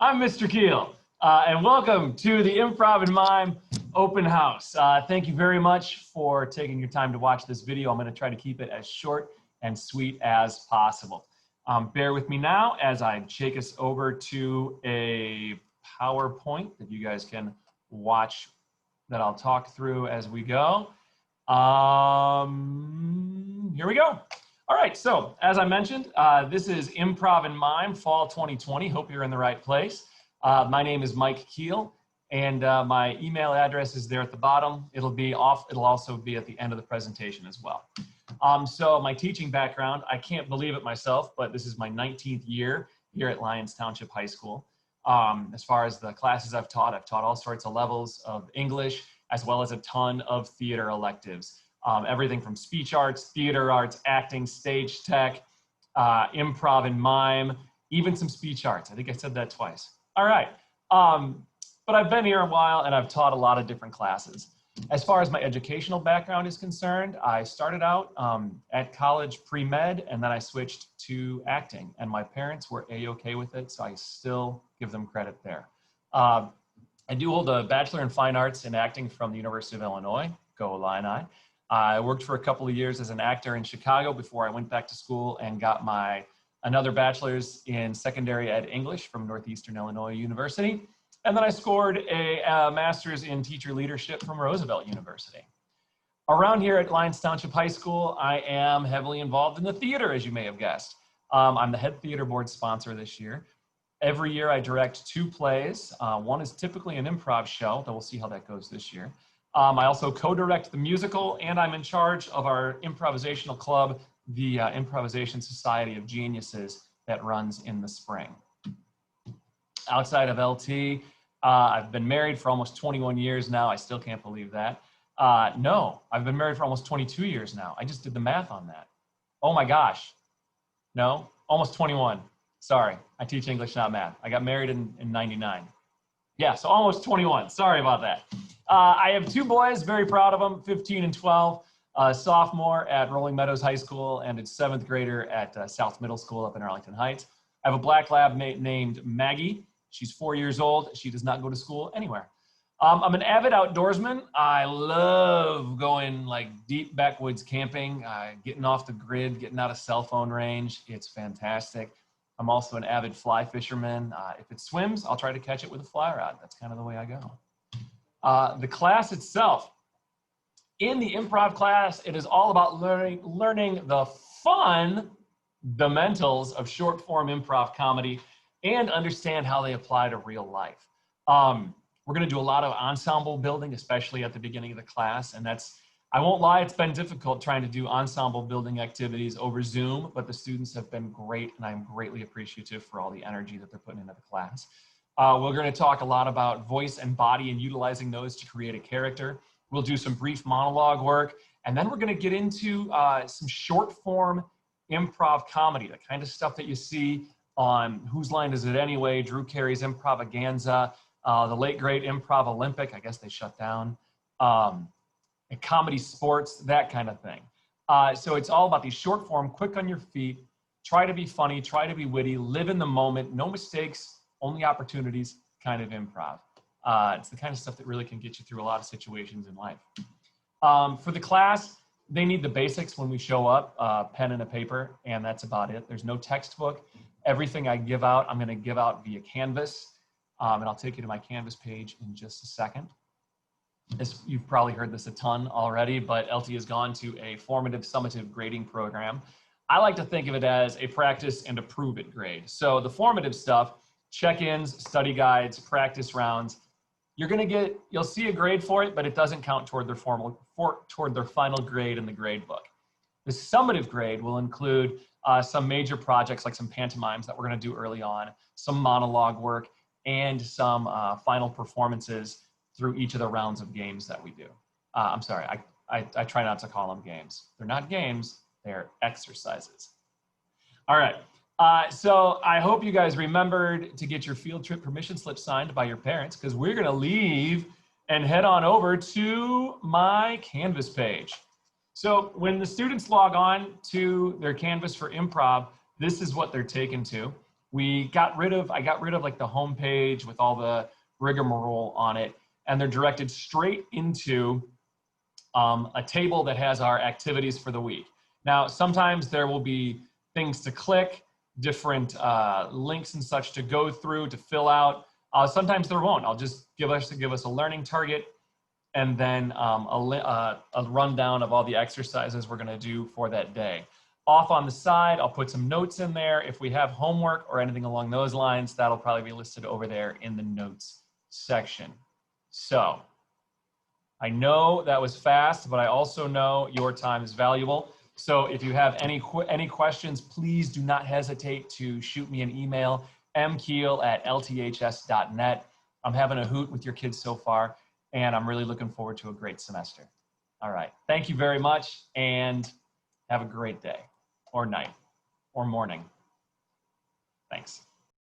I'm Mr. Kuehl, and welcome to the Improv and Mime Open House. Thank you very much for taking your time to watch this video. I'm going to try to keep it as short and sweet as possible. Bear with me now as I take us over to a PowerPoint that you guys can watch that I'll talk through as we go. Here we go. All right, so as I mentioned, this is Improv and Mime Fall 2020. Hope you're in the right place. My name is Mike Kuehl, and my email address is there at the bottom. It'll also be at the end of the presentation as well. So my teaching background, I can't believe it myself, but this is my 19th year here at Lyons Township High School. As far as the classes I've taught all sorts of levels of English, as well as a ton of theater electives. Everything from speech arts, theater arts, acting, stage tech, improv and mime, even some speech arts. I think I said that twice. All right. But I've been here a while and I've taught a lot of different classes. As far as my educational background is concerned, I started out at college pre-med and then I switched to acting, and my parents were A-okay with it, so I still give them credit there. I do hold a Bachelor in Fine Arts in Acting from the University of Illinois, go Illini. I worked for a couple of years as an actor in Chicago before I went back to school and got another bachelor's in secondary ed English from Northeastern Illinois University. And then I scored a master's in teacher leadership from Roosevelt University. Around here at Lyons Township High School, I am heavily involved in the theater, as you may have guessed. I'm the head theater board sponsor this year. Every year I direct 2 plays. One is typically an improv show, though we'll see how that goes this year. I also co-direct the musical, and I'm in charge of our improvisational club, the Improvisation Society of Geniuses, that runs in the spring. Outside of LT, I've been married for almost 21 years now. I still can't believe that. No, I've been married for almost 22 years now. I just did the math on that. Oh my gosh. No, almost 21. Sorry, I teach English, not math. I got married in 99. Yeah, so almost 21. Sorry about that. I have 2 boys, very proud of them, 15 and 12, sophomore at Rolling Meadows High School and a 7th grader at South Middle School up in Arlington Heights. I have a black lab named Maggie. She's 4 years old. She does not go to school anywhere. I'm an avid outdoorsman. I love going like deep backwoods camping, getting off the grid, getting out of cell phone range. It's fantastic. I'm also an avid fly fisherman. If it swims, I'll try to catch it with a fly rod. That's kind of the way I go. The class itself, in the improv class, it is all about learning the fundamentals of short form improv comedy and understand how they apply to real life. We're going to do a lot of ensemble building, especially at the beginning of the class. And I won't lie, it's been difficult trying to do ensemble building activities over Zoom, but the students have been great, and I'm greatly appreciative for all the energy that they're putting into the class. We're going to talk a lot about voice and body and utilizing those to create a character. We'll do some brief monologue work, and then we're going to get into some short form improv comedy, the kind of stuff that you see on Whose Line Is It Anyway, Drew Carey's Improvaganza, the late great Improv Olympic, I guess they shut down, and comedy sports, that kind of thing. So it's all about these short form, quick on your feet, try to be funny, try to be witty, live in the moment, no mistakes, only opportunities kind of improv. It's the kind of stuff that really can get you through a lot of situations in life. For the class, they need the basics when we show up, pen and a paper, and that's about it. There's no textbook. Everything I give out, I'm gonna give out via Canvas, and I'll take you to my Canvas page in just a second. You've probably heard this a ton already, but LT has gone to a formative summative grading program. I like to think of it as a practice and a prove it grade. So the formative stuff, check-ins, study guides, practice rounds, you'll see a grade for it, but it doesn't count toward their final grade in the grade book. The summative grade will include some major projects like some pantomimes that we're going to do early on, some monologue work, and some final performances through each of the rounds of games that we do. I'm sorry, I try not to call them games. They're not games, they're exercises. All right. So I hope you guys remembered to get your field trip permission slip signed by your parents, because we're going to leave and head on over to my Canvas page. So when the students log on to their Canvas for improv, this is what they're taken to. I got rid of like the homepage with all the rigmarole on it, and they're directed straight into a table that has our activities for the week. Now, sometimes there will be things to click, different links and such to go through, to fill out. Sometimes there won't. I'll just give us a learning target, and then a rundown of all the exercises we're gonna do for that day. Off on the side, I'll put some notes in there. If we have homework or anything along those lines, that'll probably be listed over there in the notes section. So I know that was fast, but I also know your time is valuable. So if you have any questions, please do not hesitate to shoot me an email, mkuehl@lths.net. I'm having a hoot with your kids so far, and I'm really looking forward to a great semester. All right, thank you very much, and have a great day, or night, or morning.